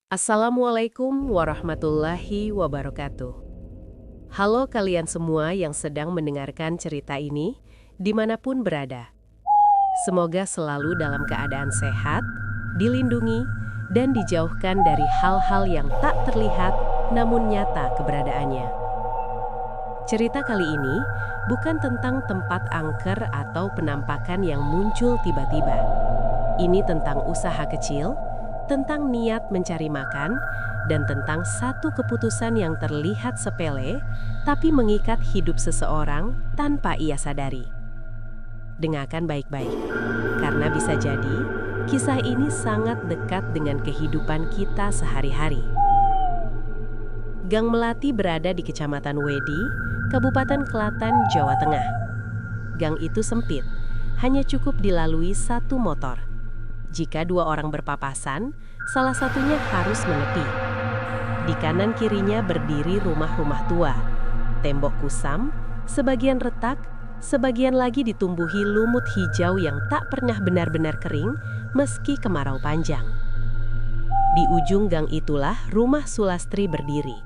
Assalamualaikum warahmatullahi wabarakatuh. Halo kalian semua yang sedang mendengarkan cerita ini, dimanapun berada. Semoga selalu dalam keadaan sehat, dilindungi, dan dijauhkan dari hal-hal yang tak terlihat namun nyata keberadaannya. Cerita kali ini bukan tentang tempat angker atau penampakan yang muncul tiba-tiba. Ini tentang usaha kecil, tentang niat mencari makan, dan tentang satu keputusan yang terlihat sepele, tapi mengikat hidup seseorang tanpa ia sadari. Dengarkan baik-baik, karena bisa jadi kisah ini sangat dekat dengan kehidupan kita sehari-hari. Gang Melati berada di Kecamatan Wedi, Kabupaten Klaten, Jawa Tengah. Gang itu sempit, hanya cukup dilalui satu motor. Jika dua orang berpapasan, salah satunya harus menepi. Di kanan kirinya berdiri rumah-rumah tua. Tembok kusam, sebagian retak, sebagian lagi ditumbuhi lumut hijau yang tak pernah benar-benar kering meski kemarau panjang. Di ujung gang itulah rumah Sulastri berdiri.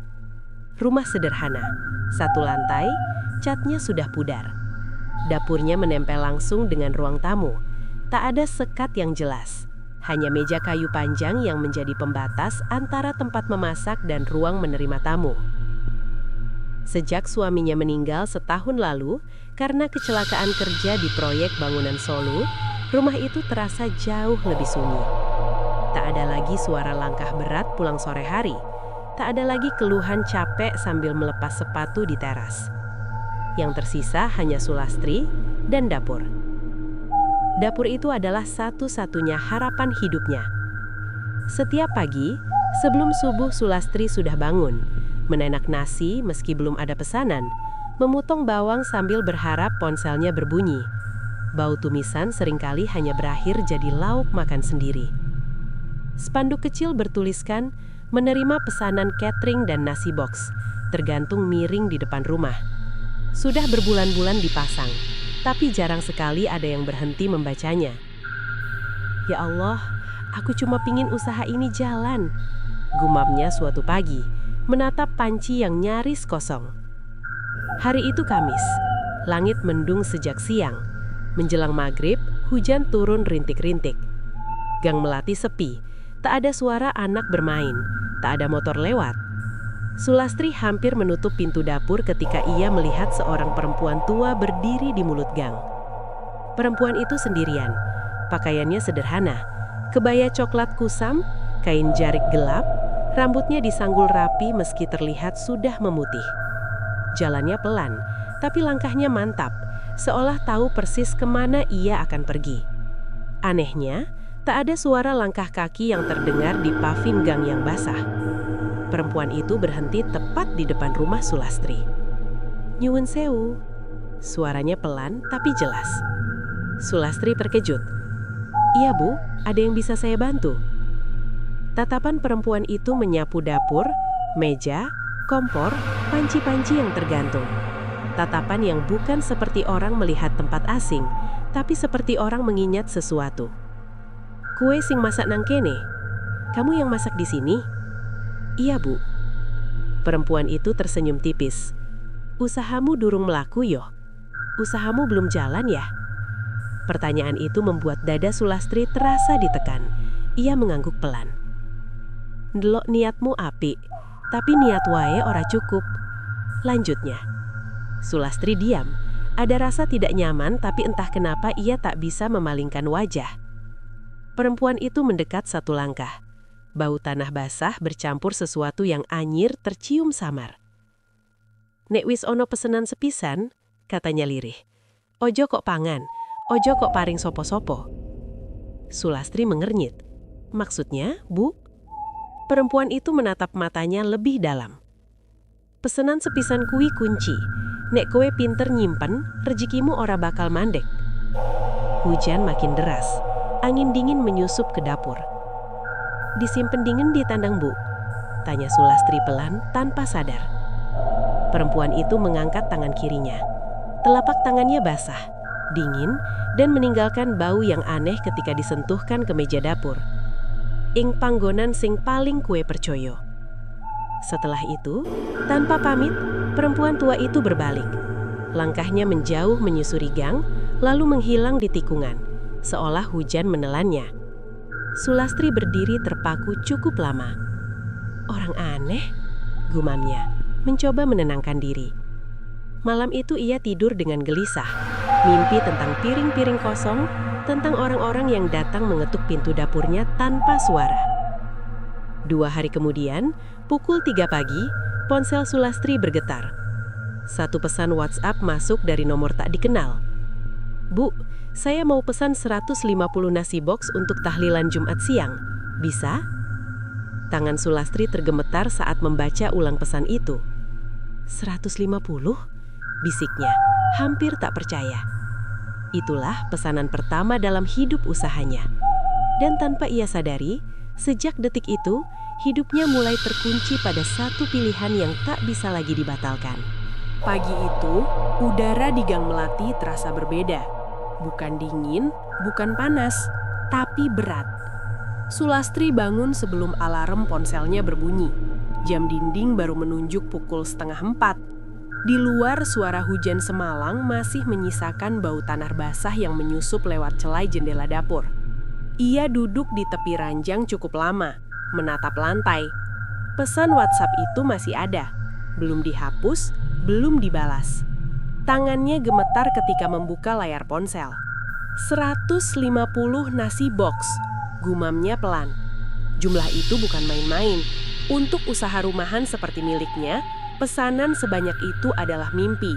Rumah sederhana, satu lantai, catnya sudah pudar. Dapurnya menempel langsung dengan ruang tamu. Tak ada sekat yang jelas, hanya meja kayu panjang yang menjadi pembatas antara tempat memasak dan ruang menerima tamu. Sejak suaminya meninggal setahun lalu karena kecelakaan kerja di proyek bangunan Solo, rumah itu terasa jauh lebih sunyi. Tak ada lagi suara langkah berat pulang sore hari, tak ada lagi keluhan capek sambil melepas sepatu di teras. Yang tersisa hanya Sulastri dan dapur. Dapur itu adalah satu-satunya harapan hidupnya. Setiap pagi, sebelum subuh Sulastri sudah bangun, menenak nasi meski belum ada pesanan, memotong bawang sambil berharap ponselnya berbunyi. Bau tumisan seringkali hanya berakhir jadi lauk makan sendiri. Spanduk kecil bertuliskan, menerima pesanan catering dan nasi box, tergantung miring di depan rumah. Sudah berbulan-bulan dipasang, tapi jarang sekali ada yang berhenti membacanya. Ya Allah, aku cuma pingin usaha ini jalan, gumamnya suatu pagi, menatap panci yang nyaris kosong. Hari itu Kamis, langit mendung sejak siang. Menjelang maghrib, hujan turun rintik-rintik. Gang Melati sepi, tak ada suara anak bermain, tak ada motor lewat. Sulastri hampir menutup pintu dapur ketika ia melihat seorang perempuan tua berdiri di mulut gang. Perempuan itu sendirian, pakaiannya sederhana, kebaya coklat kusam, kain jarik gelap, rambutnya disanggul rapi meski terlihat sudah memutih. Jalannya pelan, tapi langkahnya mantap, seolah tahu persis kemana ia akan pergi. Anehnya, tak ada suara langkah kaki yang terdengar di paving gang yang basah. Perempuan itu berhenti tepat di depan rumah Sulastri. Nyuwun sewu. Suaranya pelan tapi jelas. Sulastri terkejut. Iya Bu, ada yang bisa saya bantu? Tatapan perempuan itu menyapu dapur, meja, kompor, panci-panci yang tergantung. Tatapan yang bukan seperti orang melihat tempat asing, tapi seperti orang mengingat sesuatu. Kue sing masak nang kene? Kamu yang masak di sini? Iya Bu. Perempuan itu tersenyum tipis. Usahamu durung melaku yo? Usahamu belum jalan ya? Pertanyaan itu membuat dada Sulastri terasa ditekan. Ia mengangguk pelan. Ndelok niatmu apik, tapi niat wae ora cukup. Lanjutnya. Sulastri diam. Ada rasa tidak nyaman tapi entah kenapa ia tak bisa memalingkan wajah. Perempuan itu mendekat satu langkah. Bau tanah basah bercampur sesuatu yang anyir tercium samar. Nek wis ono pesenan sepisan, katanya lirih. Ojo kok pangan, ojo kok paring sopo-sopo. Sulastri mengernyit. Maksudnya, Bu? Perempuan itu menatap matanya lebih dalam. Pesenan sepisan kui kunci. Nek kowe pinter nyimpen, rejikimu ora bakal mandek. Hujan makin deras. Angin dingin menyusup ke dapur. Disimpen dingin di tandang Bu? Tanya Sulastri pelan tanpa sadar. Perempuan itu mengangkat tangan kirinya. Telapak tangannya basah, dingin, dan meninggalkan bau yang aneh ketika disentuhkan ke meja dapur. ing panggonan sing paling kue percoyo. Setelah itu, tanpa pamit, perempuan tua itu berbalik. Langkahnya menjauh menyusuri gang, lalu menghilang di tikungan, seolah hujan menelannya. Sulastri berdiri terpaku cukup lama. Orang aneh, gumamnya, mencoba menenangkan diri. Malam itu ia tidur dengan gelisah, mimpi tentang piring-piring kosong, tentang orang-orang yang datang mengetuk pintu dapurnya tanpa suara. 2 hari kemudian, pukul 3 pagi, ponsel Sulastri bergetar. Satu pesan WhatsApp masuk dari nomor tak dikenal. "Bu, saya mau pesan 150 nasi box untuk tahlilan Jumat siang. Bisa?" Tangan Sulastri tergemetar saat membaca ulang pesan itu. 150? Bisiknya, hampir tak percaya. Itulah pesanan pertama dalam hidup usahanya. Dan tanpa ia sadari, sejak detik itu, hidupnya mulai terkunci pada satu pilihan yang tak bisa lagi dibatalkan. Pagi itu, udara di Gang Melati terasa berbeda. Bukan dingin, bukan panas, tapi berat. Sulastri bangun sebelum alarm ponselnya berbunyi. Jam dinding baru menunjuk pukul 3:30. Di luar, suara hujan semalang masih menyisakan bau tanah basah yang menyusup lewat celai jendela dapur. Ia duduk di tepi ranjang cukup lama, menatap lantai. Pesan WhatsApp itu masih ada, belum dihapus, belum dibalas. Tangannya gemetar ketika membuka layar ponsel. 150 nasi box, gumamnya pelan. Jumlah itu bukan main-main. Untuk usaha rumahan seperti miliknya, pesanan sebanyak itu adalah mimpi.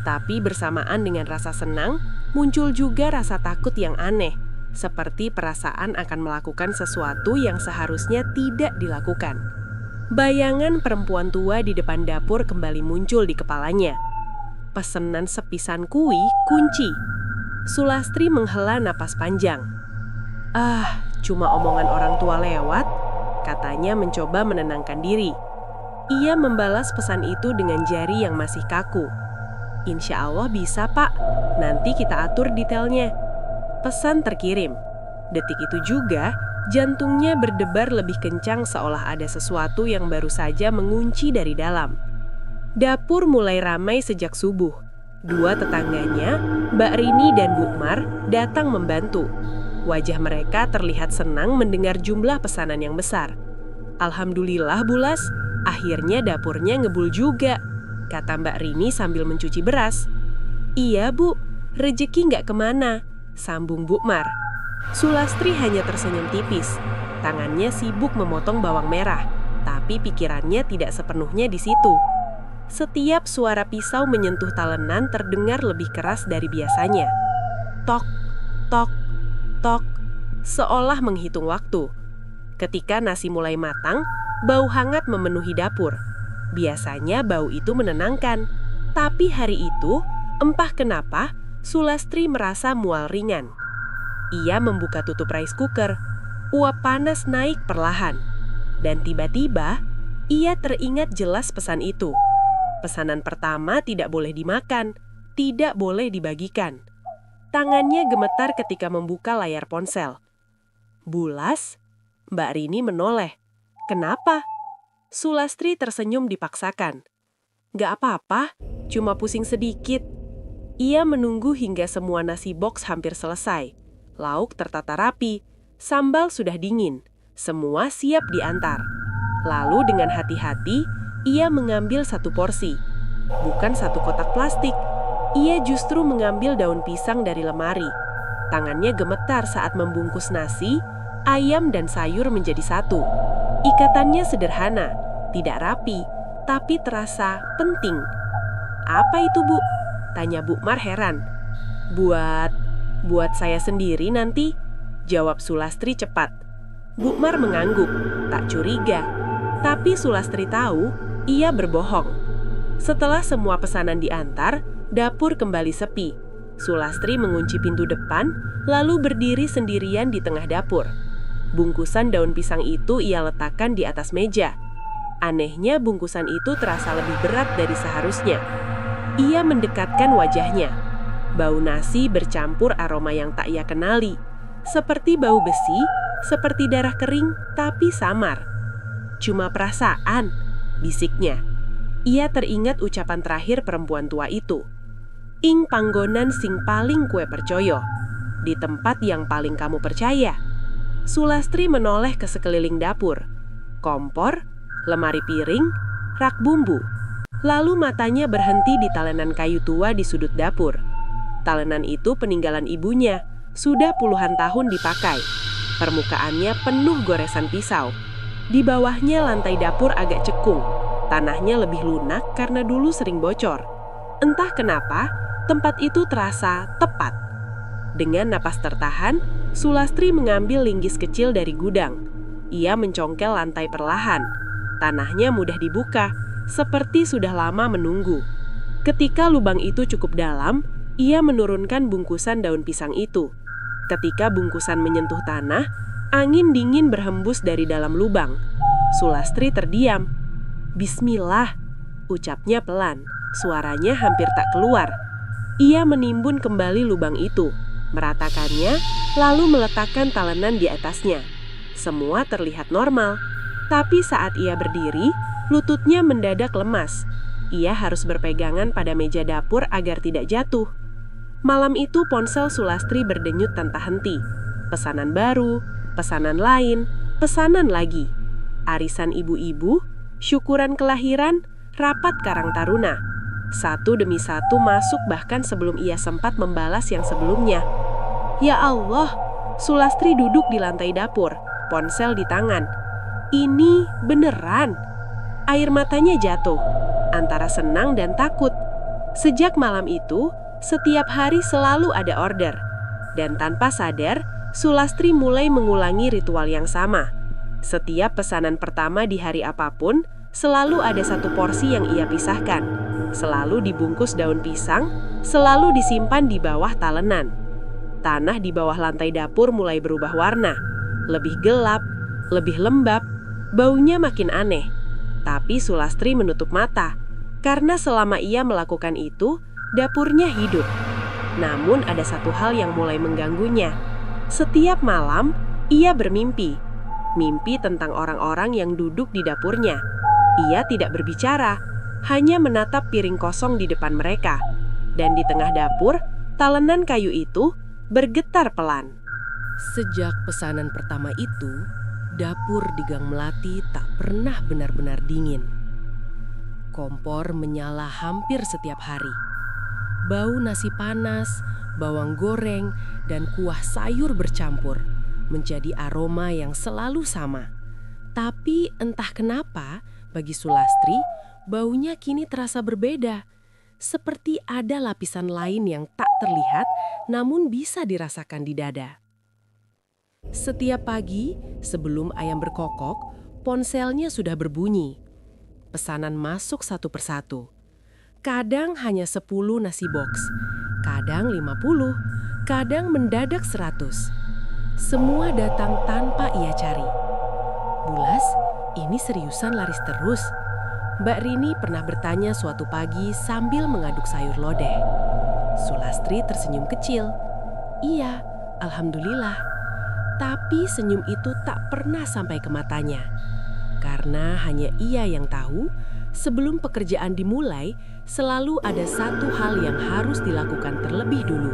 Tapi bersamaan dengan rasa senang, muncul juga rasa takut yang aneh, seperti perasaan akan melakukan sesuatu yang seharusnya tidak dilakukan. Bayangan perempuan tua di depan dapur kembali muncul di kepalanya. Pesanan sepisan kui kunci. Sulastri menghela napas panjang. Cuma omongan orang tua lewat, katanya mencoba menenangkan diri. Ia membalas pesan itu dengan jari yang masih kaku. "Insya Allah bisa, Pak. Nanti kita atur detailnya." Pesan terkirim. Detik itu juga, jantungnya berdebar lebih kencang seolah ada sesuatu yang baru saja mengunci dari dalam. Dapur mulai ramai sejak subuh. 2 tetangganya, Mbak Rini dan Bukmar, datang membantu. Wajah mereka terlihat senang mendengar jumlah pesanan yang besar. "Alhamdulillah, Bulas, akhirnya dapurnya ngebul juga," kata Mbak Rini sambil mencuci beras. "Iya, Bu, rejeki nggak kemana," sambung Bukmar. Sulastri hanya tersenyum tipis. Tangannya sibuk memotong bawang merah, tapi pikirannya tidak sepenuhnya di situ. Setiap suara pisau menyentuh talenan terdengar lebih keras dari biasanya. Tok, tok, tok, seolah menghitung waktu. Ketika nasi mulai matang, bau hangat memenuhi dapur. Biasanya bau itu menenangkan, tapi hari itu, entah kenapa, Sulastri merasa mual ringan. Ia membuka tutup rice cooker. Uap panas naik perlahan. Dan tiba-tiba, ia teringat jelas pesan itu. Pesanan pertama tidak boleh dimakan, tidak boleh dibagikan. Tangannya gemetar ketika membuka layar ponsel. "Bulas?" Mbak Rini menoleh. "Kenapa?" Sulastri tersenyum dipaksakan. "Gak apa-apa, cuma pusing sedikit." Ia menunggu hingga semua nasi box hampir selesai. Lauk tertata rapi, sambal sudah dingin, semua siap diantar. Lalu dengan hati-hati, ia mengambil 1 porsi. Bukan 1 kotak plastik, ia justru mengambil daun pisang dari lemari. Tangannya gemetar saat membungkus nasi, ayam dan sayur menjadi 1. Ikatannya sederhana, tidak rapi, tapi terasa penting. "Apa itu, Bu?" tanya Bukmar heran. Buat saya sendiri nanti," jawab Sulastri cepat. Bukmar mengangguk, tak curiga. Tapi Sulastri tahu ia berbohong. Setelah semua pesanan diantar, dapur kembali sepi. Sulastri mengunci pintu depan, lalu berdiri sendirian di tengah dapur. Bungkusan daun pisang itu ia letakkan di atas meja. Anehnya bungkusan itu terasa lebih berat dari seharusnya. Ia mendekatkan wajahnya. Bau nasi bercampur aroma yang tak ia kenali. Seperti bau besi, seperti darah kering tapi samar. "Cuma perasaan," bisiknya. Ia teringat ucapan terakhir perempuan tua itu. "Ing panggonan sing paling kue percoyo." Di tempat yang paling kamu percaya. Sulastri menoleh ke sekeliling dapur. Kompor, lemari piring, rak bumbu. Lalu matanya berhenti di talenan kayu tua di sudut dapur. Talenan itu peninggalan ibunya, sudah puluhan tahun dipakai. Permukaannya penuh goresan pisau. Di bawahnya lantai dapur agak cekung. Tanahnya lebih lunak karena dulu sering bocor. Entah kenapa, tempat itu terasa tepat. Dengan napas tertahan, Sulastri mengambil linggis kecil dari gudang. Ia mencongkel lantai perlahan. Tanahnya mudah dibuka, seperti sudah lama menunggu. Ketika lubang itu cukup dalam, ia menurunkan bungkusan daun pisang itu. Ketika bungkusan menyentuh tanah, angin dingin berhembus dari dalam lubang. Sulastri terdiam. "Bismillah," ucapnya pelan. Suaranya hampir tak keluar. Ia menimbun kembali lubang itu, meratakannya, lalu meletakkan talenan di atasnya. Semua terlihat normal. Tapi saat ia berdiri, lututnya mendadak lemas. Ia harus berpegangan pada meja dapur agar tidak jatuh. Malam itu ponsel Sulastri berdenyut tanpa henti. Pesanan baru, pesanan lain, pesanan lagi. Arisan ibu-ibu, syukuran kelahiran, rapat Karang Taruna. Satu demi satu masuk bahkan sebelum ia sempat membalas yang sebelumnya. Ya Allah, Sulastri duduk di lantai dapur, ponsel di tangan. Ini beneran. Air matanya jatuh, antara senang dan takut. Sejak malam itu, setiap hari selalu ada order. Dan tanpa sadar, Sulastri mulai mengulangi ritual yang sama. Setiap pesanan pertama di hari apapun, selalu ada satu porsi yang ia pisahkan. Selalu dibungkus daun pisang, selalu disimpan di bawah talenan. Tanah di bawah lantai dapur mulai berubah warna. Lebih gelap, lebih lembab, baunya makin aneh. Tapi Sulastri menutup mata, karena selama ia melakukan itu, dapurnya hidup. Namun ada satu hal yang mulai mengganggunya. Setiap malam, ia bermimpi. Mimpi tentang orang-orang yang duduk di dapurnya. Ia tidak berbicara, hanya menatap piring kosong di depan mereka. Dan di tengah dapur, talenan kayu itu bergetar pelan. Sejak pesanan pertama itu, dapur di Gang Melati tak pernah benar-benar dingin. Kompor menyala hampir setiap hari. Bau nasi panas, bawang goreng, dan kuah sayur bercampur menjadi aroma yang selalu sama. Tapi entah kenapa, bagi Sulastri, baunya kini terasa berbeda. Seperti ada lapisan lain yang tak terlihat, namun bisa dirasakan di dada. Setiap pagi, sebelum ayam berkokok, ponselnya sudah berbunyi. Pesanan masuk satu persatu. Kadang hanya 10 nasi box, kadang 50, kadang mendadak 100. Semua datang tanpa ia cari. "Bulas, ini seriusan laris terus?" Mbak Rini pernah bertanya suatu pagi sambil mengaduk sayur lodeh. Sulastri tersenyum kecil. "Iya, alhamdulillah." Tapi senyum itu tak pernah sampai ke matanya. Karena hanya ia yang tahu, sebelum pekerjaan dimulai, selalu ada satu hal yang harus dilakukan terlebih dulu.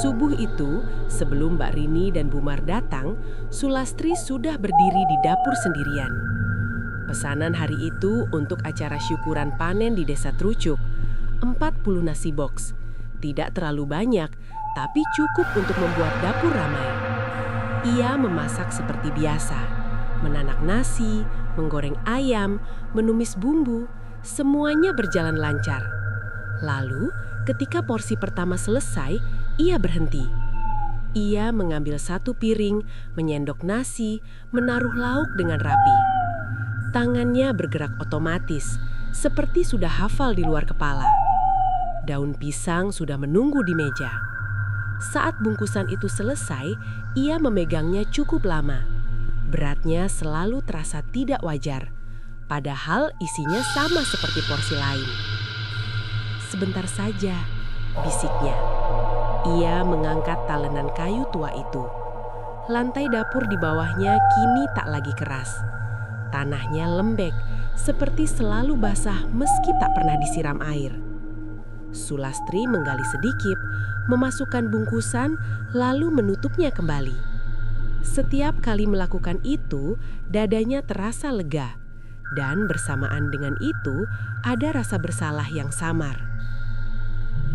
Subuh itu, sebelum Mbak Rini dan Bumar datang, Sulastri sudah berdiri di dapur sendirian. Pesanan hari itu untuk acara syukuran panen di Desa Trucuk, 40 nasi box. Tidak terlalu banyak, tapi cukup untuk membuat dapur ramai. Ia memasak seperti biasa, menanak nasi, menggoreng ayam, menumis bumbu, semuanya berjalan lancar. Lalu, ketika porsi pertama selesai, ia berhenti. Ia mengambil satu piring, menyendok nasi, menaruh lauk dengan rapi. Tangannya bergerak otomatis, seperti sudah hafal di luar kepala. Daun pisang sudah menunggu di meja. Saat bungkusan itu selesai, ia memegangnya cukup lama. Beratnya selalu terasa tidak wajar, padahal isinya sama seperti porsi lain. "Sebentar saja," bisiknya. Ia mengangkat talenan kayu tua itu. Lantai dapur di bawahnya kini tak lagi keras. Tanahnya lembek, seperti selalu basah meski tak pernah disiram air. Sulastri menggali sedikit, memasukkan bungkusan, lalu menutupnya kembali. Setiap kali melakukan itu, dadanya terasa lega. Dan bersamaan dengan itu, ada rasa bersalah yang samar.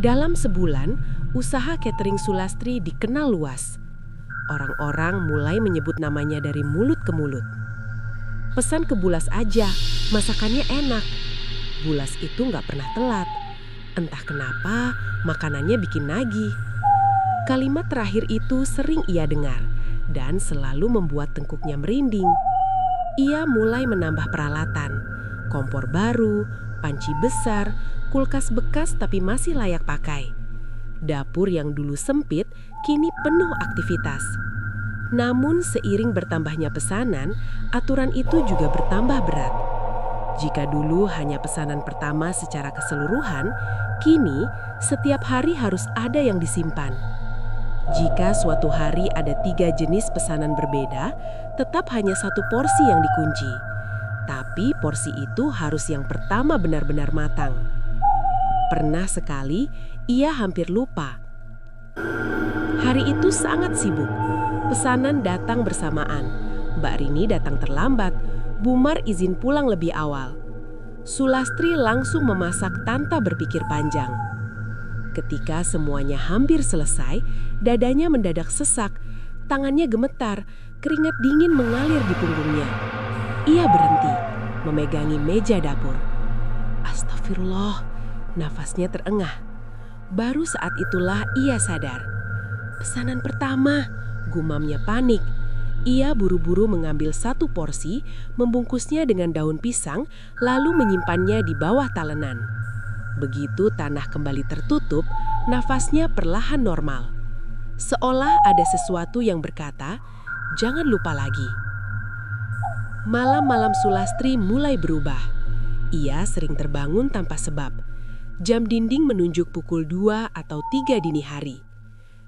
Dalam sebulan, usaha catering Sulastri dikenal luas. Orang-orang mulai menyebut namanya dari mulut ke mulut. Pesan ke Bulas aja, masakannya enak. Bulas itu nggak pernah telat. Entah kenapa, makanannya bikin nagih. Kalimat terakhir itu sering ia dengar dan selalu membuat tengkuknya merinding. Ia mulai menambah peralatan, kompor baru, panci besar, kulkas bekas tapi masih layak pakai. Dapur yang dulu sempit kini penuh aktivitas. Namun seiring bertambahnya pesanan, aturan itu juga bertambah berat. Jika dulu hanya pesanan pertama secara keseluruhan, kini setiap hari harus ada yang disimpan. Jika suatu hari ada 3 jenis pesanan berbeda, tetap hanya 1 porsi yang dikunci. Tapi porsi itu harus yang pertama benar-benar matang. Pernah sekali, ia hampir lupa. Hari itu sangat sibuk. Pesanan datang bersamaan. Mbak Rini datang terlambat. Bumar izin pulang lebih awal. Sulastri langsung memasak tanpa berpikir panjang. Ketika semuanya hampir selesai, dadanya mendadak sesak, tangannya gemetar, keringat dingin mengalir di punggungnya. Ia berhenti, memegangi meja dapur. Astagfirullah, nafasnya terengah. Baru saat itulah ia sadar. Pesanan pertama, gumamnya panik. Ia buru-buru mengambil 1 porsi, membungkusnya dengan daun pisang, lalu menyimpannya di bawah talenan. Begitu tanah kembali tertutup, nafasnya perlahan normal. Seolah ada sesuatu yang berkata, jangan lupa lagi. Malam-malam Sulastri mulai berubah. Ia sering terbangun tanpa sebab. Jam dinding menunjuk pukul 2 atau 3 dini hari.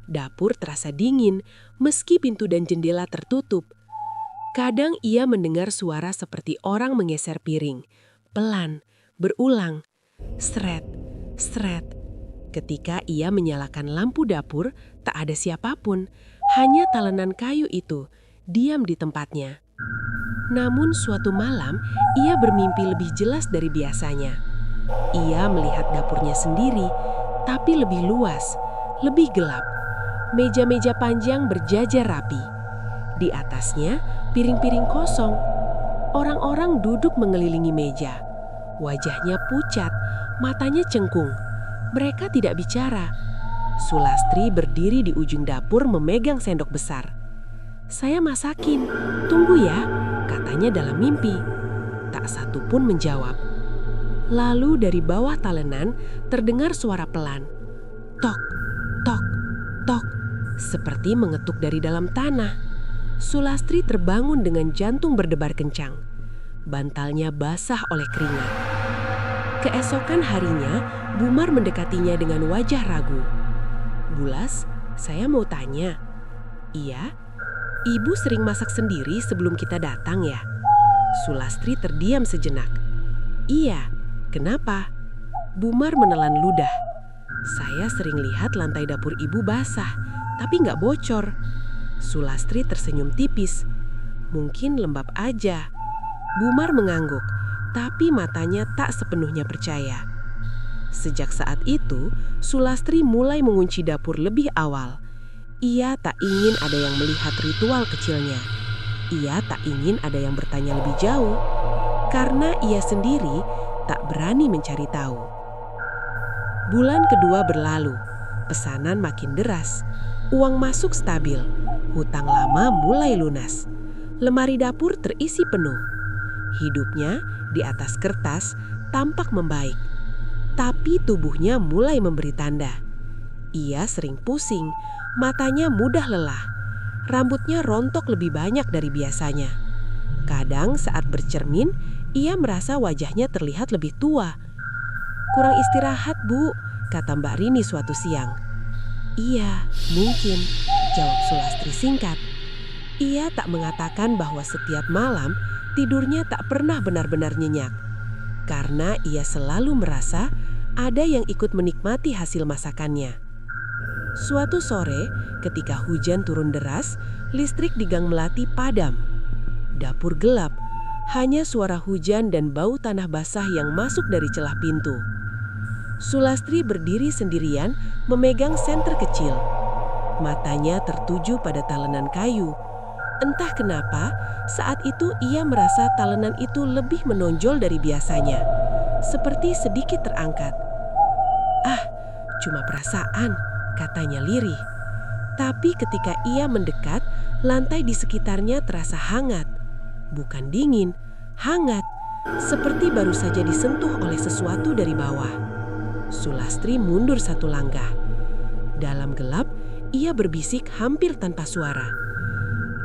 Dapur terasa dingin meski pintu dan jendela tertutup. Kadang ia mendengar suara seperti orang menggeser piring. Pelan, berulang. Sret, sret. Ketika ia menyalakan lampu dapur, tak ada siapapun. Hanya talenan kayu itu, diam di tempatnya. Namun suatu malam, ia bermimpi lebih jelas dari biasanya. Ia melihat dapurnya sendiri, tapi lebih luas, lebih gelap. Meja-meja panjang berjajar rapi. Di atasnya, piring-piring kosong. Orang-orang duduk mengelilingi meja. Wajahnya pucat, matanya cengkung. Mereka tidak bicara. Sulastri berdiri di ujung dapur memegang sendok besar. "Saya masakin, tunggu ya," katanya dalam mimpi. Tak satu pun menjawab. Lalu dari bawah talenan terdengar suara pelan. Tok, tok, tok, seperti mengetuk dari dalam tanah. Sulastri terbangun dengan jantung berdebar kencang. Bantalnya basah oleh keringat. Keesokan harinya, Bumar mendekatinya dengan wajah ragu. "Bulas, saya mau tanya." "Iya, ibu sering masak sendiri sebelum kita datang ya?" Sulastri terdiam sejenak. "Iya, kenapa?" Bumar menelan ludah. "Saya sering lihat lantai dapur ibu basah, tapi nggak bocor." Sulastri tersenyum tipis. "Mungkin lembab aja." Bumar mengangguk, tapi matanya tak sepenuhnya percaya. Sejak saat itu, Sulastri mulai mengunci dapur lebih awal. Ia tak ingin ada yang melihat ritual kecilnya. Ia tak ingin ada yang bertanya lebih jauh, karena ia sendiri tak berani mencari tahu. Bulan kedua berlalu, pesanan makin deras, uang masuk stabil, hutang lama mulai lunas. Lemari dapur terisi penuh. Hidupnya di atas kertas tampak membaik, tapi tubuhnya mulai memberi tanda. Ia sering pusing, matanya mudah lelah, rambutnya rontok lebih banyak dari biasanya. Kadang saat bercermin, ia merasa wajahnya terlihat lebih tua. "Kurang istirahat, Bu," kata Mbak Rini suatu siang. "Iya, mungkin," jawab Sulastri singkat. Ia tak mengatakan bahwa setiap malam tidurnya tak pernah benar-benar nyenyak, karena ia selalu merasa ada yang ikut menikmati hasil masakannya. Suatu sore, ketika hujan turun deras, listrik di Gang Melati padam. Dapur gelap, hanya suara hujan dan bau tanah basah yang masuk dari celah pintu. Sulastri berdiri sendirian memegang senter kecil. Matanya tertuju pada talenan kayu. Entah kenapa, saat itu ia merasa talenan itu lebih menonjol dari biasanya. Seperti sedikit terangkat. "Ah, cuma perasaan," katanya lirih. Tapi ketika ia mendekat, lantai di sekitarnya terasa hangat. Bukan dingin, hangat. Seperti baru saja disentuh oleh sesuatu dari bawah. Sulastri mundur satu langkah. Dalam gelap, ia berbisik hampir tanpa suara.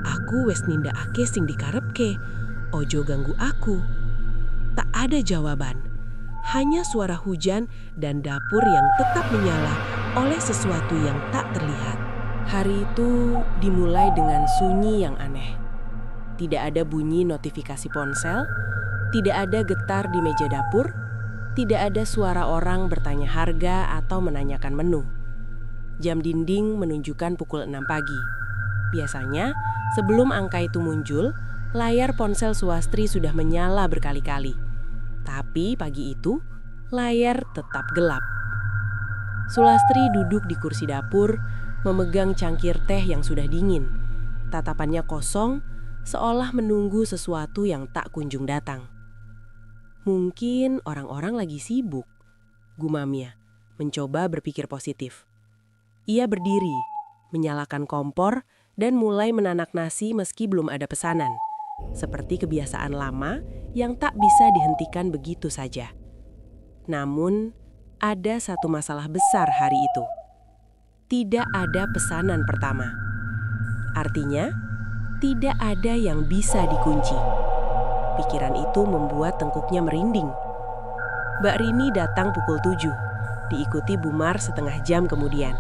"Aku wes nindakake sing dikarepke, ojo ganggu aku." Tak ada jawaban. Hanya suara hujan dan dapur yang tetap menyala oleh sesuatu yang tak terlihat. Hari itu dimulai dengan sunyi yang aneh. Tidak ada bunyi notifikasi ponsel, tidak ada getar di meja dapur, tidak ada suara orang bertanya harga atau menanyakan menu. Jam dinding menunjukkan pukul 6 pagi. Biasanya, sebelum angka itu muncul, layar ponsel Sulastri sudah menyala berkali-kali. Tapi pagi itu, layar tetap gelap. Sulastri duduk di kursi dapur, memegang cangkir teh yang sudah dingin. Tatapannya kosong, seolah menunggu sesuatu yang tak kunjung datang. Mungkin orang-orang lagi sibuk, gumamnya, mencoba berpikir positif. Ia berdiri, menyalakan kompor, dan mulai menanak nasi meski belum ada pesanan. Seperti kebiasaan lama yang tak bisa dihentikan begitu saja. Namun, ada satu masalah besar hari itu. Tidak ada pesanan pertama. Artinya, tidak ada yang bisa dikunci. Pikiran itu membuat tengkuknya merinding. Mbak Rini datang pukul 7, diikuti Bumar setengah jam kemudian.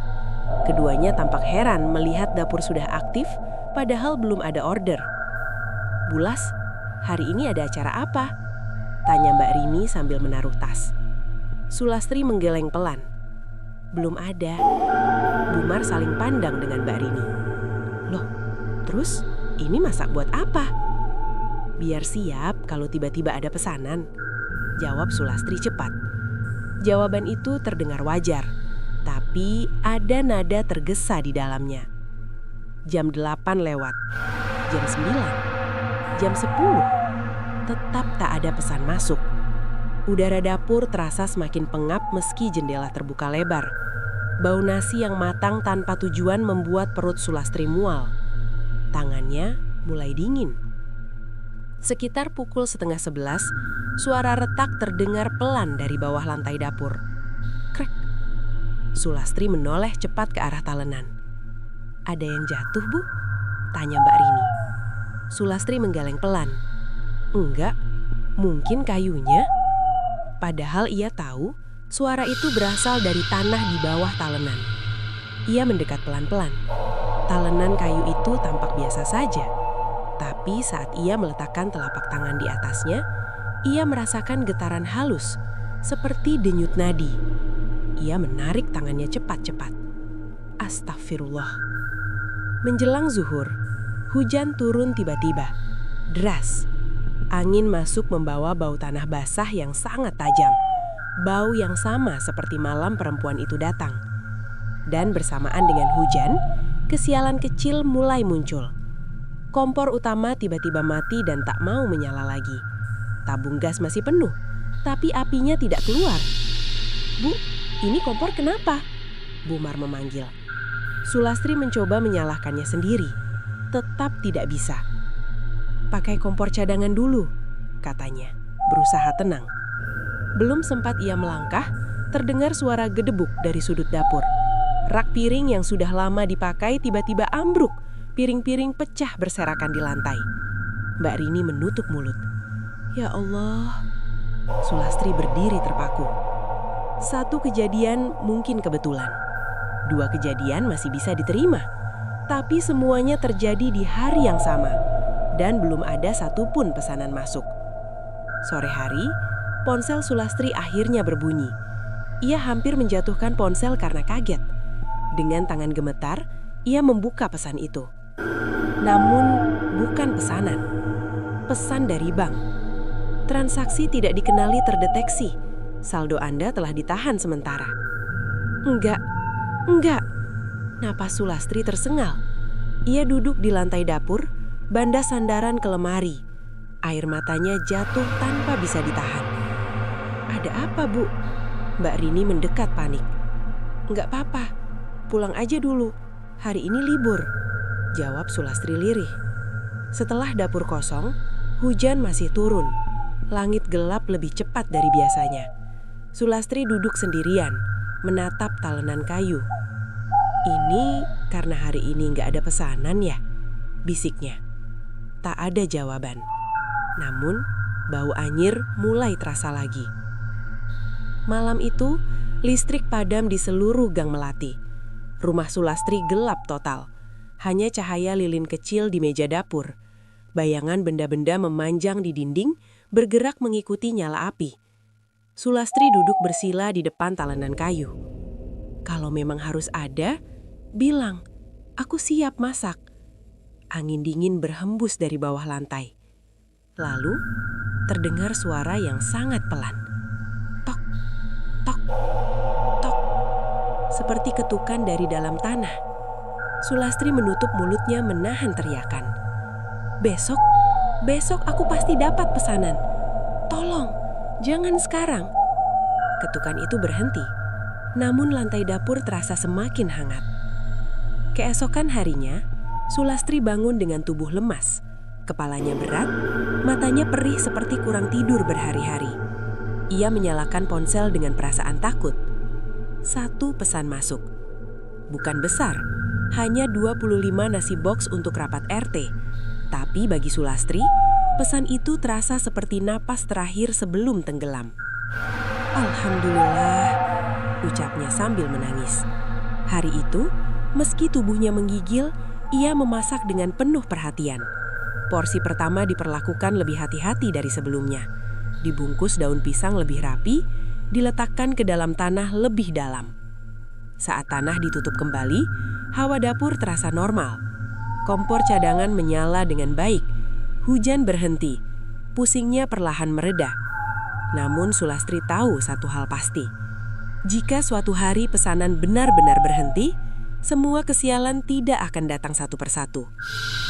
Keduanya tampak heran melihat dapur sudah aktif, padahal belum ada order. "Bulas, hari ini ada acara apa?" tanya Mbak Rini sambil menaruh tas. Sulastri menggeleng pelan. "Belum ada." Bumar saling pandang dengan Mbak Rini. "Loh, terus ini masak buat apa?" "Biar siap kalau tiba-tiba ada pesanan," jawab Sulastri cepat. Jawaban itu terdengar wajar, tapi ada nada tergesa di dalamnya. Jam 8 lewat, jam 9, jam 10, tetap tak ada pesan masuk. Udara dapur terasa semakin pengap meski jendela terbuka lebar. Bau nasi yang matang tanpa tujuan membuat perut Sulastri mual. Tangannya mulai dingin. Sekitar pukul 10:30, suara retak terdengar pelan dari bawah lantai dapur. Krek. Sulastri menoleh cepat ke arah talenan. "Ada yang jatuh, Bu?" tanya Mbak Rini. Sulastri menggeleng pelan. "Enggak, mungkin kayunya." Padahal ia tahu suara itu berasal dari tanah di bawah talenan. Ia mendekat pelan-pelan. Talenan kayu itu tampak biasa saja. Tapi saat ia meletakkan telapak tangan di atasnya, ia merasakan getaran halus, seperti denyut nadi. Ia menarik tangannya cepat-cepat. Astagfirullah. Menjelang zuhur, hujan turun tiba-tiba. Deras. Angin masuk membawa bau tanah basah yang sangat tajam. Bau yang sama seperti malam perempuan itu datang. Dan bersamaan dengan hujan, kesialan kecil mulai muncul. Kompor utama tiba-tiba mati dan tak mau menyala lagi. Tabung gas masih penuh, tapi apinya tidak keluar. "Bu, ini kompor kenapa?" Bumar memanggil. Sulastri mencoba menyalahkannya sendiri. Tetap tidak bisa. "Pakai kompor cadangan dulu," katanya, berusaha tenang. Belum sempat ia melangkah, terdengar suara gedebuk dari sudut dapur. Rak piring yang sudah lama dipakai tiba-tiba ambruk. Piring-piring pecah berserakan di lantai. Mbak Rini menutup mulut. "Ya Allah." Sulastri berdiri terpaku. Satu kejadian mungkin kebetulan. Dua kejadian masih bisa diterima. Tapi semuanya terjadi di hari yang sama, dan belum ada satupun pesanan masuk. Sore hari, ponsel Sulastri akhirnya berbunyi. Ia hampir menjatuhkan ponsel karena kaget. Dengan tangan gemetar, ia membuka pesan itu. Namun, bukan pesanan. Pesan dari bank. Transaksi tidak dikenali terdeteksi. Saldo Anda telah ditahan sementara. Enggak. Napas Sulastri tersengal. Ia duduk di lantai dapur, banda sandaran ke lemari. Air matanya jatuh tanpa bisa ditahan. Ada apa, Bu? Mbak Rini mendekat panik. Enggak apa-apa, pulang aja dulu. Hari ini libur, jawab Sulastri lirih. Setelah dapur kosong, hujan masih turun. Langit gelap lebih cepat dari biasanya. Sulastri duduk sendirian, menatap talenan kayu. Ini karena hari ini nggak ada pesanan ya? Bisiknya. Tak ada jawaban. Namun, bau anyir mulai terasa lagi. Malam itu, listrik padam di seluruh Gang Melati. Rumah Sulastri gelap total. Hanya cahaya lilin kecil di meja dapur. Bayangan benda-benda memanjang di dinding, bergerak mengikuti nyala api. Sulastri duduk bersila di depan talenan kayu. Kalau memang harus ada, bilang, aku siap masak. Angin dingin berhembus dari bawah lantai. Lalu, terdengar suara yang sangat pelan. Tok, tok, tok. Seperti ketukan dari dalam tanah. Sulastri menutup mulutnya menahan teriakan. Besok aku pasti dapat pesanan. Tolong, jangan sekarang. Ketukan itu berhenti. Namun lantai dapur terasa semakin hangat. Keesokan harinya, Sulastri bangun dengan tubuh lemas. Kepalanya berat, matanya perih seperti kurang tidur berhari-hari. Ia menyalakan ponsel dengan perasaan takut. Satu pesan masuk. Bukan besar, hanya 25 nasi box untuk rapat RT. Tapi bagi Sulastri, pesan itu terasa seperti napas terakhir sebelum tenggelam. Alhamdulillah, ucapnya sambil menangis. Hari itu, meski tubuhnya menggigil, ia memasak dengan penuh perhatian. Porsi pertama diperlakukan lebih hati-hati dari sebelumnya. Dibungkus daun pisang lebih rapi, diletakkan ke dalam tanah lebih dalam. Saat tanah ditutup kembali, hawa dapur terasa normal. Kompor cadangan menyala dengan baik. Hujan berhenti. Pusingnya perlahan mereda. Namun Sulastri tahu satu hal pasti. Jika suatu hari pesanan benar-benar berhenti, semua kesialan tidak akan datang satu persatu.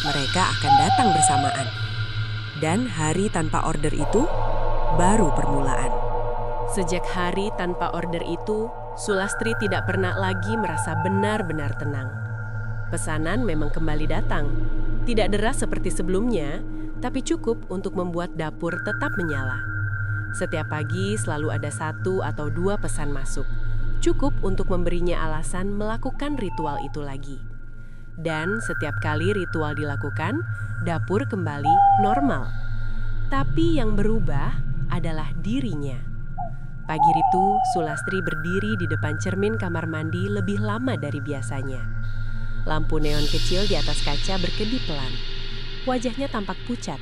Mereka akan datang bersamaan. Dan hari tanpa order itu baru permulaan. Sejak hari tanpa order itu, Sulastri tidak pernah lagi merasa benar-benar tenang. Pesanan memang kembali datang. Tidak deras seperti sebelumnya, tapi cukup untuk membuat dapur tetap menyala. Setiap pagi selalu ada 1 atau 2 pesan masuk. Cukup untuk memberinya alasan melakukan ritual itu lagi. Dan setiap kali ritual dilakukan, dapur kembali normal. Tapi yang berubah adalah dirinya. Pagi itu, Sulastri berdiri di depan cermin kamar mandi lebih lama dari biasanya. Lampu neon kecil di atas kaca berkedip pelan. Wajahnya tampak pucat.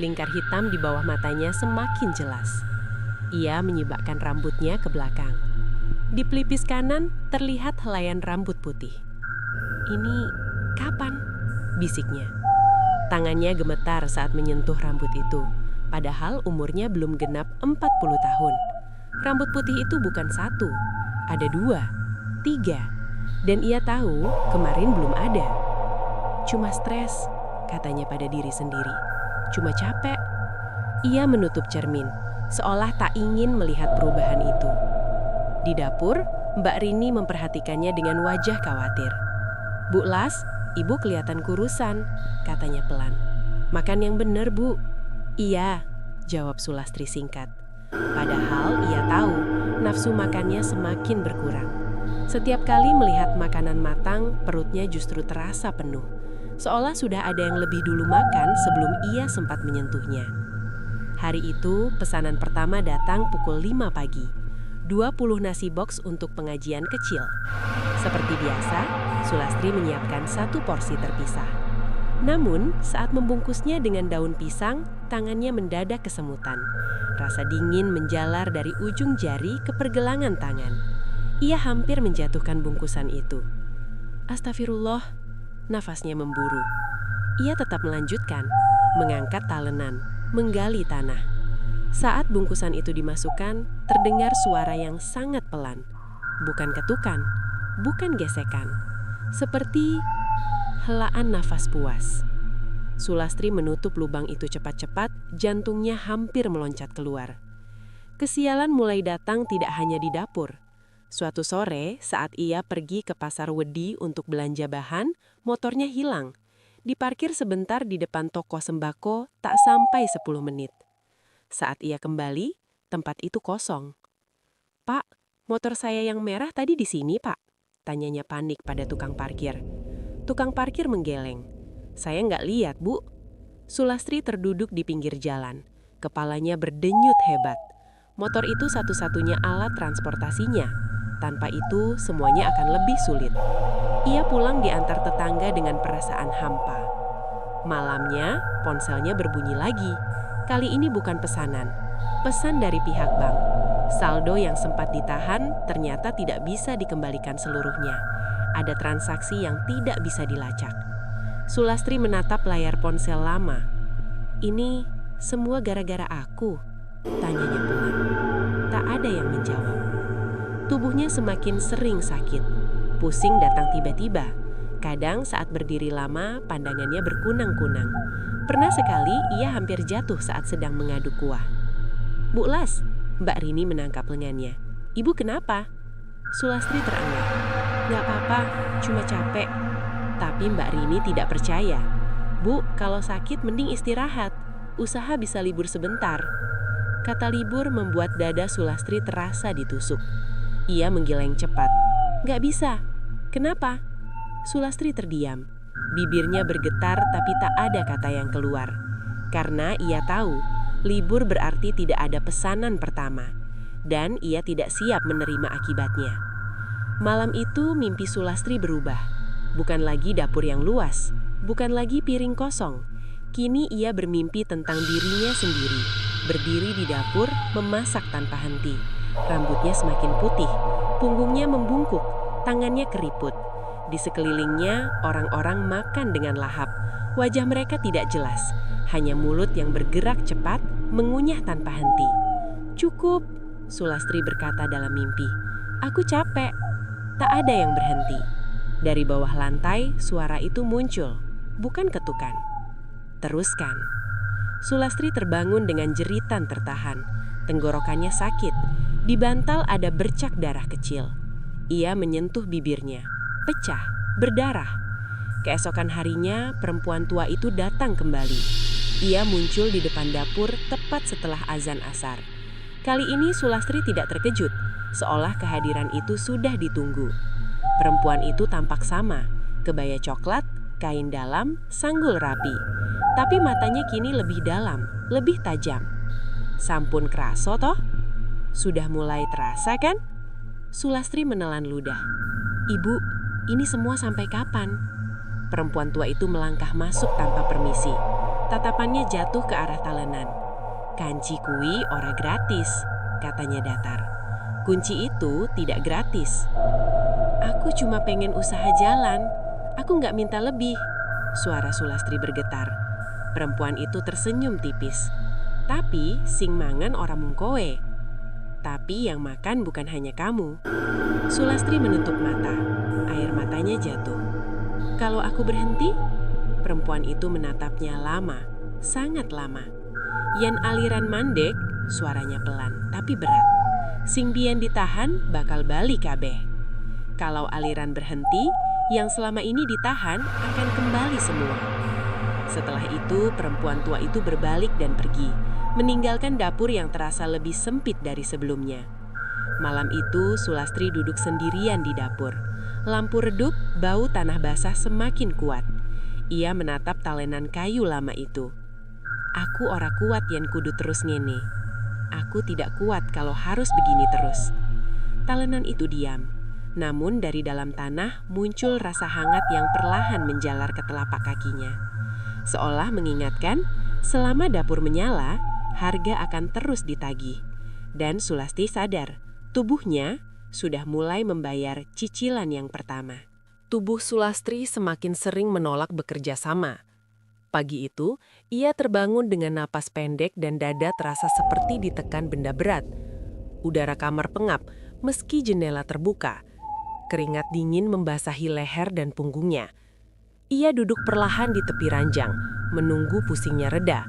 Lingkar hitam di bawah matanya semakin jelas. Ia menyibakkan rambutnya ke belakang. Di pelipis kanan terlihat helaian rambut putih. Ini kapan? Bisiknya. Tangannya gemetar saat menyentuh rambut itu. Padahal umurnya belum genap 40 tahun. Rambut putih itu bukan 1, ada 2, 3. Dan ia tahu kemarin belum ada. Cuma stres, katanya pada diri sendiri. Cuma capek. Ia menutup cermin, seolah tak ingin melihat perubahan itu. Di dapur, Mbak Rini memperhatikannya dengan wajah khawatir. Bu Las, ibu kelihatan kurusan, katanya pelan. Makan yang benar, Bu. Iya, jawab Sulastri singkat. Padahal ia tahu nafsu makannya semakin berkurang. Setiap kali melihat makanan matang, perutnya justru terasa penuh. Seolah sudah ada yang lebih dulu makan sebelum ia sempat menyentuhnya. Hari itu, pesanan pertama datang pukul 5 pagi. 20 nasi box untuk pengajian kecil. Seperti biasa, Sulastri menyiapkan satu porsi terpisah. Namun, saat membungkusnya dengan daun pisang, tangannya mendadak kesemutan. Rasa dingin menjalar dari ujung jari ke pergelangan tangan. Ia hampir menjatuhkan bungkusan itu. Astagfirullah, nafasnya memburu. Ia tetap melanjutkan, mengangkat talenan, menggali tanah. Saat bungkusan itu dimasukkan, terdengar suara yang sangat pelan. Bukan ketukan, bukan gesekan. Seperti helaan nafas puas. Sulastri menutup lubang itu cepat-cepat, jantungnya hampir meloncat keluar. Kesialan mulai datang tidak hanya di dapur. Suatu sore, saat ia pergi ke pasar Wedi untuk belanja bahan, motornya hilang. Diparkir sebentar di depan toko sembako, tak sampai 10 menit. Saat ia kembali, tempat itu kosong. "Pak, motor saya yang merah tadi di sini, Pak," tanyanya panik pada tukang parkir. Tukang parkir menggeleng. "Saya nggak lihat, Bu." Sulastri terduduk di pinggir jalan. Kepalanya berdenyut hebat. Motor itu satu-satunya alat transportasinya. Tanpa itu, semuanya akan lebih sulit. Ia pulang diantar tetangga dengan perasaan hampa. Malamnya, ponselnya berbunyi lagi. Kali ini bukan pesanan. Pesan dari pihak bank. Saldo yang sempat ditahan ternyata tidak bisa dikembalikan seluruhnya. Ada transaksi yang tidak bisa dilacak. Sulastri menatap layar ponsel lama. "Ini semua gara-gara aku?" tanyanya pelan. Tak ada yang menjawab. Tubuhnya semakin sering sakit. Pusing datang tiba-tiba. Kadang saat berdiri lama, pandangannya berkunang-kunang. Pernah sekali ia hampir jatuh saat sedang mengaduk kuah. "Bu Las," Mbak Rini menangkap lengannya. "Ibu kenapa?" Sulastri terengah. "Nggak apa-apa, cuma capek." Tapi Mbak Rini tidak percaya. "Bu, kalau sakit mending istirahat. Usaha bisa libur sebentar." Kata libur membuat dada Sulastri terasa ditusuk. Ia menggeleng cepat. "Nggak bisa." "Kenapa?" Sulastri terdiam. Bibirnya bergetar tapi tak ada kata yang keluar. Karena ia tahu, libur berarti tidak ada pesanan pertama. Dan ia tidak siap menerima akibatnya. Malam itu mimpi Sulastri berubah. Bukan lagi dapur yang luas, bukan lagi piring kosong. Kini ia bermimpi tentang dirinya sendiri, berdiri di dapur, memasak tanpa henti. Rambutnya semakin putih, punggungnya membungkuk, tangannya keriput. Di sekelilingnya, orang-orang makan dengan lahap. Wajah mereka tidak jelas, hanya mulut yang bergerak cepat, mengunyah tanpa henti. "Cukup," Sulastri berkata dalam mimpi. "Aku capek." Tak ada yang berhenti. Dari bawah lantai, suara itu muncul, bukan ketukan. "Teruskan." Sulastri terbangun dengan jeritan tertahan. Tenggorokannya sakit. Di bantal ada bercak darah kecil. Ia menyentuh bibirnya. Pecah, berdarah. Keesokan harinya, perempuan tua itu datang kembali. Ia muncul di depan dapur tepat setelah azan asar. Kali ini Sulastri tidak terkejut, seolah kehadiran itu sudah ditunggu. Perempuan itu tampak sama, kebaya coklat, kain dalam, sanggul rapi. Tapi matanya kini lebih dalam, lebih tajam. "Sampun kraso toh? Sudah mulai terasa kan?" Sulastri menelan ludah. "Ibu, ini semua sampai kapan?" Perempuan tua itu melangkah masuk tanpa permisi. Tatapannya jatuh ke arah talenan. "Kanci kui ora gratis," katanya datar. "Kunci itu tidak gratis." "Aku cuma pengen usaha jalan. Aku nggak minta lebih." Suara Sulastri bergetar. Perempuan itu tersenyum tipis. "Tapi sing mangan ora mung kowe. Tapi yang makan bukan hanya kamu." Sulastri menutup mata. Air matanya jatuh. "Kalau aku berhenti?" Perempuan itu menatapnya lama, sangat lama. "Yen aliran mandek," suaranya pelan tapi berat. "Sing biyen ditahan bakal balik kabeh. Kalau aliran berhenti, yang selama ini ditahan akan kembali semua." Setelah itu, perempuan tua itu berbalik dan pergi, meninggalkan dapur yang terasa lebih sempit dari sebelumnya. Malam itu, Sulastri duduk sendirian di dapur. Lampu redup, bau tanah basah semakin kuat. Ia menatap talenan kayu lama itu. "Aku ora kuat yen kudu terus ngene. Aku tidak kuat kalau harus begini terus." Talenan itu diam. Namun dari dalam tanah muncul rasa hangat yang perlahan menjalar ke telapak kakinya. Seolah mengingatkan, selama dapur menyala, harga akan terus ditagih. Dan Sulasti sadar, tubuhnya sudah mulai membayar cicilan yang pertama. Tubuh Sulastri semakin sering menolak bekerja sama. Pagi itu, ia terbangun dengan napas pendek dan dada terasa seperti ditekan benda berat. Udara kamar pengap, meski jendela terbuka. Keringat dingin membasahi leher dan punggungnya. Ia duduk perlahan di tepi ranjang, menunggu pusingnya reda.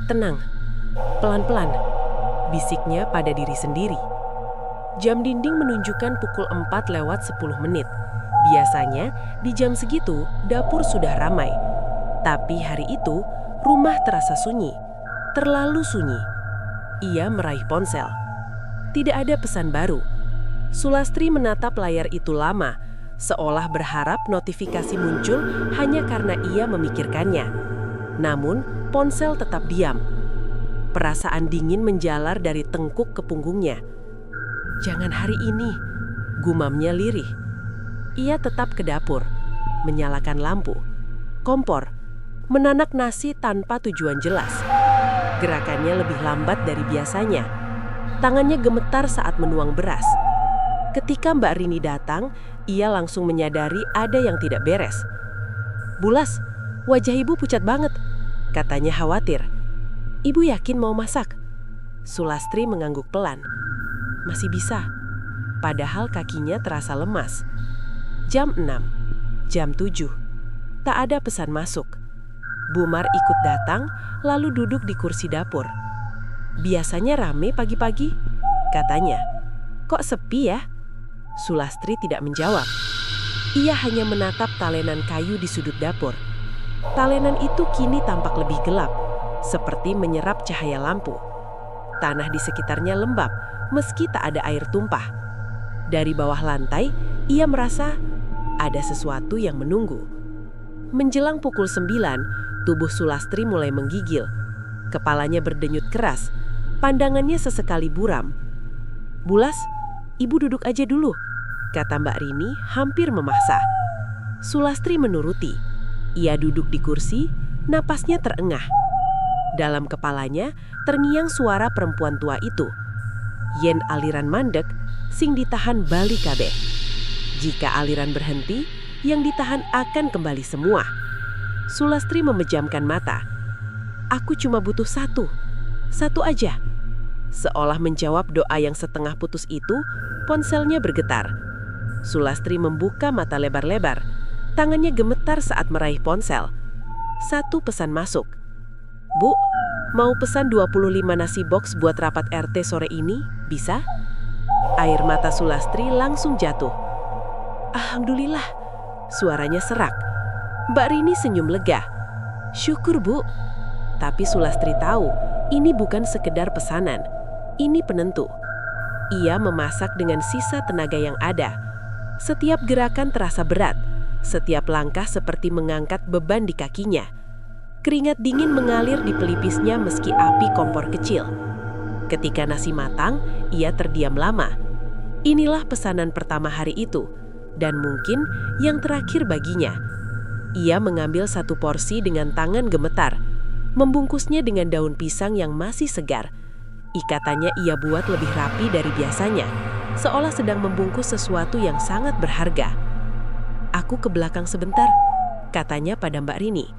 "Tenang, pelan-pelan," bisiknya pada diri sendiri. Jam dinding menunjukkan pukul 4 lewat 10 menit. Biasanya, di jam segitu, dapur sudah ramai. Tapi hari itu, rumah terasa sunyi. Terlalu sunyi. Ia meraih ponsel. Tidak ada pesan baru. Sulastri menatap layar itu lama, seolah berharap notifikasi muncul hanya karena ia memikirkannya. Namun, ponsel tetap diam. Perasaan dingin menjalar dari tengkuk ke punggungnya. "Jangan hari ini," gumamnya lirih. Ia tetap ke dapur, menyalakan lampu, kompor, menanak nasi tanpa tujuan jelas. Gerakannya lebih lambat dari biasanya. Tangannya gemetar saat menuang beras. Ketika Mbak Rini datang, ia langsung menyadari ada yang tidak beres. "Bulas, wajah ibu pucat banget," katanya khawatir. "Ibu yakin mau masak?" Sulastri mengangguk pelan. Masih bisa, padahal kakinya terasa lemas. Jam 6, jam 7, tak ada pesan masuk. Bumar ikut datang, lalu duduk di kursi dapur. "Biasanya rame pagi-pagi," katanya. "Kok sepi ya?" Sulastri tidak menjawab. Ia hanya menatap talenan kayu di sudut dapur. Talenan itu kini tampak lebih gelap, seperti menyerap cahaya lampu. Tanah di sekitarnya lembab, meski tak ada air tumpah. Dari bawah lantai, ia merasa ada sesuatu yang menunggu. Menjelang pukul 9, tubuh Sulastri mulai menggigil. Kepalanya berdenyut keras, pandangannya sesekali buram. "Bulas, ibu duduk aja dulu," kata Mbak Rini hampir memaksa. Sulastri menuruti. Ia duduk di kursi, napasnya terengah. Dalam kepalanya terngiang suara perempuan tua itu. "Yen aliran mandek, sing ditahan bali kabeh. Jika aliran berhenti, yang ditahan akan kembali semua." Sulastri memejamkan mata. "Aku cuma butuh satu aja." Seolah menjawab doa yang setengah putus itu, ponselnya bergetar. Sulastri membuka mata lebar-lebar. Tangannya gemetar saat meraih ponsel. Satu pesan masuk. "Bu, mau pesan 25 nasi box buat rapat RT sore ini, bisa?" Air mata Sulastri langsung jatuh. "Alhamdulillah," suaranya serak. Mbak Rini senyum lega. "Syukur, Bu." Tapi Sulastri tahu, ini bukan sekedar pesanan. Ini penentu. Ia memasak dengan sisa tenaga yang ada. Setiap gerakan terasa berat. Setiap langkah seperti mengangkat beban di kakinya. Keringat dingin mengalir di pelipisnya meski api kompor kecil. Ketika nasi matang, ia terdiam lama. Inilah pesanan pertama hari itu, dan mungkin yang terakhir baginya. Ia mengambil satu porsi dengan tangan gemetar, membungkusnya dengan daun pisang yang masih segar. Ikatannya ia buat lebih rapi dari biasanya, seolah sedang membungkus sesuatu yang sangat berharga. "Aku ke belakang sebentar," katanya pada Mbak Rini.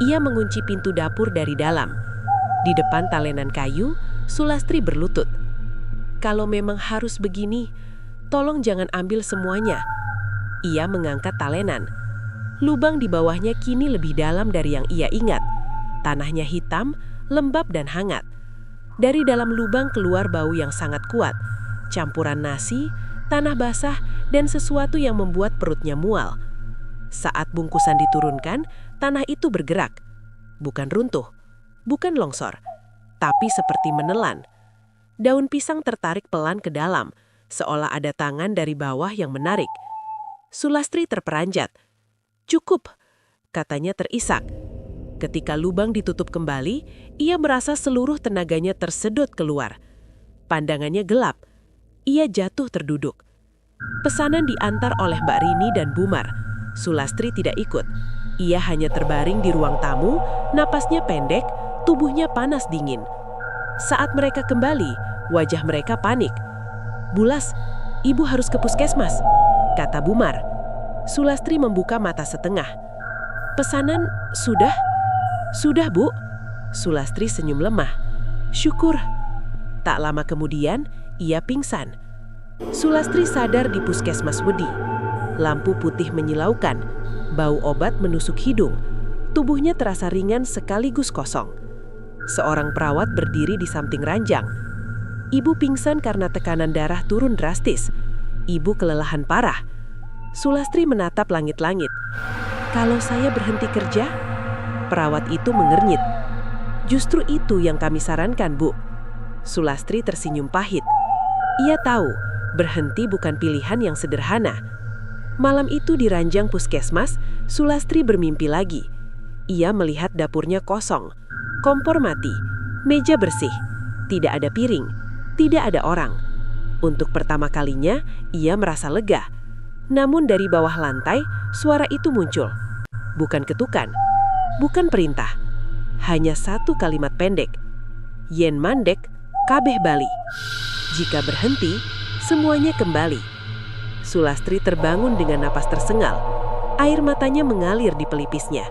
Ia mengunci pintu dapur dari dalam. Di depan talenan kayu, Sulastri berlutut. "Kalau memang harus begini, tolong jangan ambil semuanya." Ia mengangkat talenan. Lubang di bawahnya kini lebih dalam dari yang ia ingat. Tanahnya hitam, lembab dan hangat. Dari dalam lubang keluar bau yang sangat kuat, campuran nasi, tanah basah, dan sesuatu yang membuat perutnya mual. Saat bungkusan diturunkan, tanah itu bergerak. Bukan runtuh, bukan longsor, tapi seperti menelan. Daun pisang tertarik pelan ke dalam, seolah ada tangan dari bawah yang menarik. Sulastri terperanjat. "Cukup," katanya terisak. Ketika lubang ditutup kembali, ia merasa seluruh tenaganya tersedot keluar. Pandangannya gelap. Ia jatuh terduduk. Pesanan diantar oleh Mbak Rini dan Bumar. Sulastri tidak ikut. Ia hanya terbaring di ruang tamu, napasnya pendek, tubuhnya panas dingin. Saat mereka kembali, wajah mereka panik. "Bulas, ibu harus ke puskesmas," kata Bumar. Sulastri membuka mata setengah. "Pesanan sudah?" "Sudah, Bu." Sulastri senyum lemah. "Syukur." Tak lama kemudian, ia pingsan. Sulastri sadar di puskesmas Wedi. Lampu putih menyilaukan, bau obat menusuk hidung. Tubuhnya terasa ringan sekaligus kosong. Seorang perawat berdiri di samping ranjang. Ibu pingsan karena tekanan darah turun drastis. Ibu kelelahan parah. Sulastri menatap langit-langit. "Kalau saya berhenti kerja?" Perawat itu mengernyit. "Justru itu yang kami sarankan, Bu." Sulastri tersenyum pahit. Ia tahu, berhenti bukan pilihan yang sederhana. Malam itu di ranjang puskesmas, Sulastri bermimpi lagi. Ia melihat dapurnya kosong, kompor mati, meja bersih, tidak ada piring, tidak ada orang. Untuk pertama kalinya, ia merasa lega. Namun dari bawah lantai, suara itu muncul. Bukan ketukan, bukan perintah. Hanya satu kalimat pendek. "Yen mandek, kabeh bali." Jika berhenti, semuanya kembali. Sulastri terbangun dengan napas tersengal. Air matanya mengalir di pelipisnya.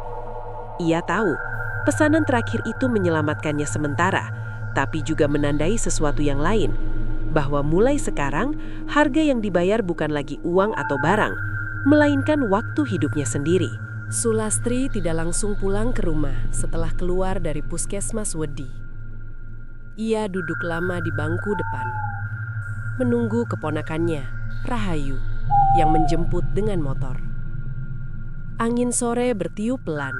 Ia tahu, pesanan terakhir itu menyelamatkannya sementara, tapi juga menandai sesuatu yang lain. Bahwa mulai sekarang, harga yang dibayar bukan lagi uang atau barang, melainkan waktu hidupnya sendiri. Sulastri tidak langsung pulang ke rumah setelah keluar dari puskesmas Wedi. Ia duduk lama di bangku depan, menunggu keponakannya, Rahayu, yang menjemput dengan motor. Angin sore bertiup pelan.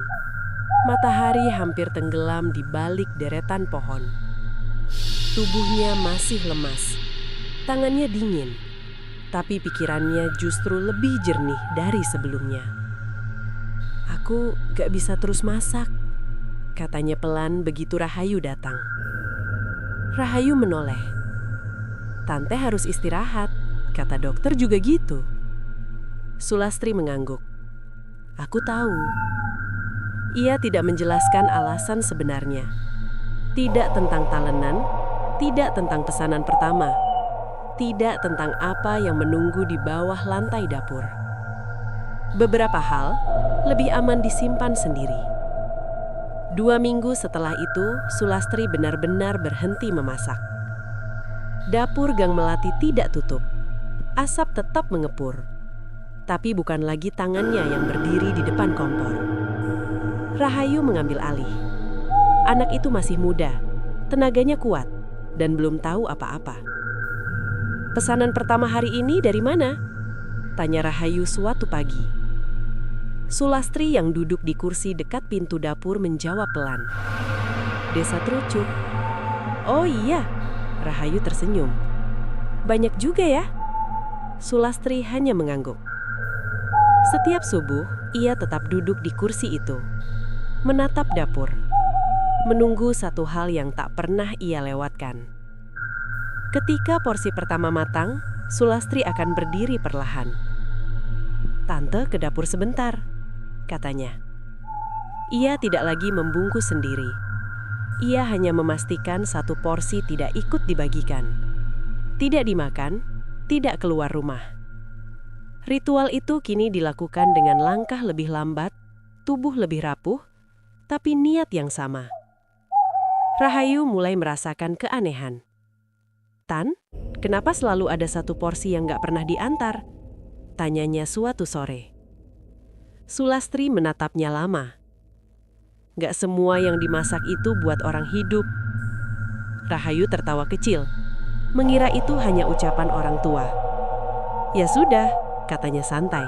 Matahari hampir tenggelam di balik deretan pohon. Tubuhnya masih lemas. Tangannya dingin. Tapi pikirannya justru lebih jernih dari sebelumnya. "Aku gak bisa terus masak," katanya pelan begitu Rahayu datang. Rahayu menoleh. "Tante harus istirahat. Kata dokter juga gitu." Sulastri mengangguk. "Aku tahu." Ia tidak menjelaskan alasan sebenarnya. Tidak tentang talenan, tidak tentang pesanan pertama, tidak tentang apa yang menunggu di bawah lantai dapur. Beberapa hal lebih aman disimpan sendiri. 2 minggu setelah itu, Sulastri benar-benar berhenti memasak. Dapur Gang Melati tidak tutup. Asap tetap mengepur. Tapi bukan lagi tangannya yang berdiri di depan kompor. Rahayu mengambil alih. Anak itu masih muda, tenaganya kuat, dan belum tahu apa-apa. "Pesanan pertama hari ini dari mana?" tanya Rahayu suatu pagi. Sulastri yang duduk di kursi dekat pintu dapur menjawab pelan. "Desa Trucuk." "Oh iya," Rahayu tersenyum. "Banyak juga ya?" Sulastri hanya mengangguk. Setiap subuh, ia tetap duduk di kursi itu, menatap dapur, menunggu satu hal yang tak pernah ia lewatkan. Ketika porsi pertama matang, Sulastri akan berdiri perlahan. "Tante ke dapur sebentar," katanya. Ia tidak lagi membungkus sendiri. Ia hanya memastikan satu porsi tidak ikut dibagikan. Tidak dimakan, tidak keluar rumah. Ritual itu kini dilakukan dengan langkah lebih lambat, tubuh lebih rapuh, tapi niat yang sama. Rahayu mulai merasakan keanehan. "Tan, kenapa selalu ada satu porsi yang gak pernah diantar?" tanyanya suatu sore. Sulastri menatapnya lama. "Gak semua yang dimasak itu buat orang hidup." Rahayu tertawa kecil, mengira itu hanya ucapan orang tua. "Ya sudah," katanya santai.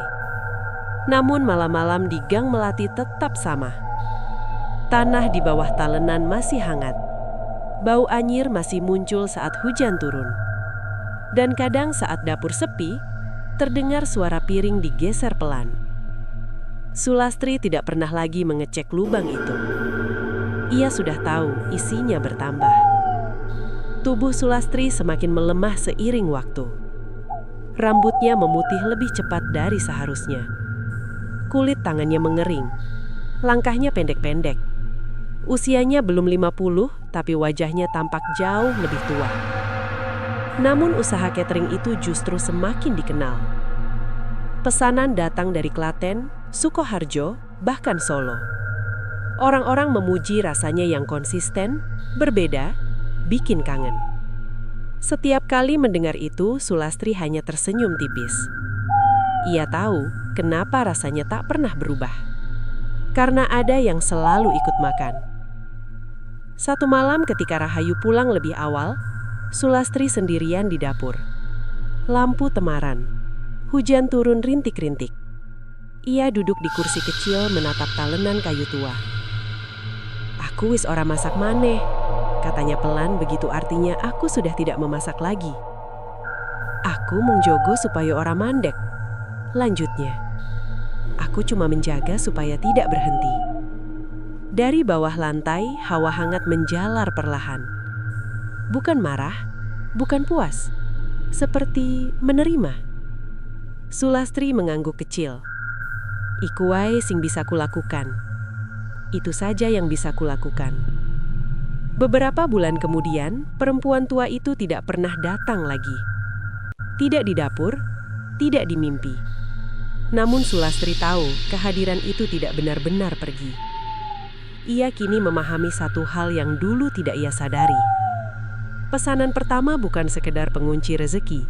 Namun malam-malam di Gang Melati tetap sama. Tanah di bawah talenan masih hangat. Bau anyir masih muncul saat hujan turun. Dan kadang saat dapur sepi, terdengar suara piring digeser pelan. Sulastri tidak pernah lagi mengecek lubang itu. Ia sudah tahu isinya bertambah. Tubuh Sulastri semakin melemah seiring waktu. Rambutnya memutih lebih cepat dari seharusnya. Kulit tangannya mengering. Langkahnya pendek-pendek. Usianya belum 50, tapi wajahnya tampak jauh lebih tua. Namun usaha catering itu justru semakin dikenal. Pesanan datang dari Klaten, Sukoharjo, bahkan Solo. Orang-orang memuji rasanya yang konsisten, berbeda, bikin kangen. Setiap kali mendengar itu, Sulastri hanya tersenyum tipis. Ia tahu kenapa rasanya tak pernah berubah. Karena ada yang selalu ikut makan. Satu malam ketika Rahayu pulang lebih awal, Sulastri sendirian di dapur. Lampu temaran. Hujan turun rintik-rintik. Ia duduk di kursi kecil menatap talenan kayu tua. "Aku wis ora masak maneh," katanya pelan, begitu artinya aku sudah tidak memasak lagi. "Aku mung jogo supaya ora mandek," lanjutnya. "Aku cuma menjaga supaya tidak berhenti." Dari bawah lantai, hawa hangat menjalar perlahan. Bukan marah, bukan puas, seperti menerima. Sulastri mengangguk kecil. "Iku wae sing bisa kulakukan. Itu saja yang bisa kulakukan." Beberapa bulan kemudian, perempuan tua itu tidak pernah datang lagi. Tidak di dapur, tidak di mimpi. Namun Sulastri tahu kehadiran itu tidak benar-benar pergi. Ia kini memahami satu hal yang dulu tidak ia sadari. Pesanan pertama bukan sekedar pengunci rezeki.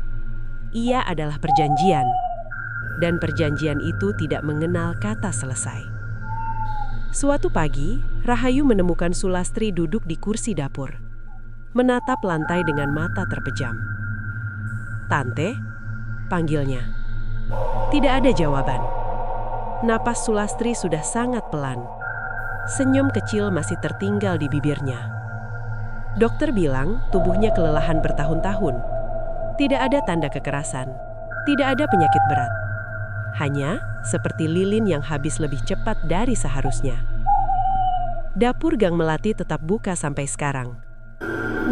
Ia adalah perjanjian. Dan perjanjian itu tidak mengenal kata selesai. Suatu pagi, Rahayu menemukan Sulastri duduk di kursi dapur, menatap lantai dengan mata terpejam. "Tante?" panggilnya. Tidak ada jawaban. Napas Sulastri sudah sangat pelan. Senyum kecil masih tertinggal di bibirnya. Dokter bilang tubuhnya kelelahan bertahun-tahun. Tidak ada tanda kekerasan, tidak ada penyakit berat. Hanya seperti lilin yang habis lebih cepat dari seharusnya. Dapur Gang Melati tetap buka sampai sekarang.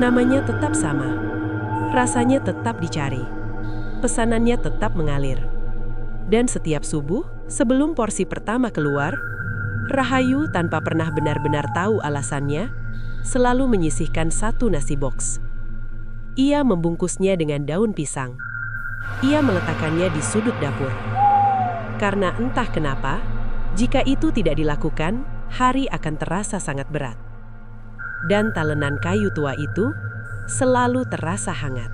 Namanya tetap sama. Rasanya tetap dicari. Pesanannya tetap mengalir. Dan setiap subuh, sebelum porsi pertama keluar, Rahayu tanpa pernah benar-benar tahu alasannya, selalu menyisihkan satu nasi box. Ia membungkusnya dengan daun pisang. Ia meletakkannya di sudut dapur. Karena entah kenapa, jika itu tidak dilakukan, hari akan terasa sangat berat. Dan talenan kayu tua itu selalu terasa hangat.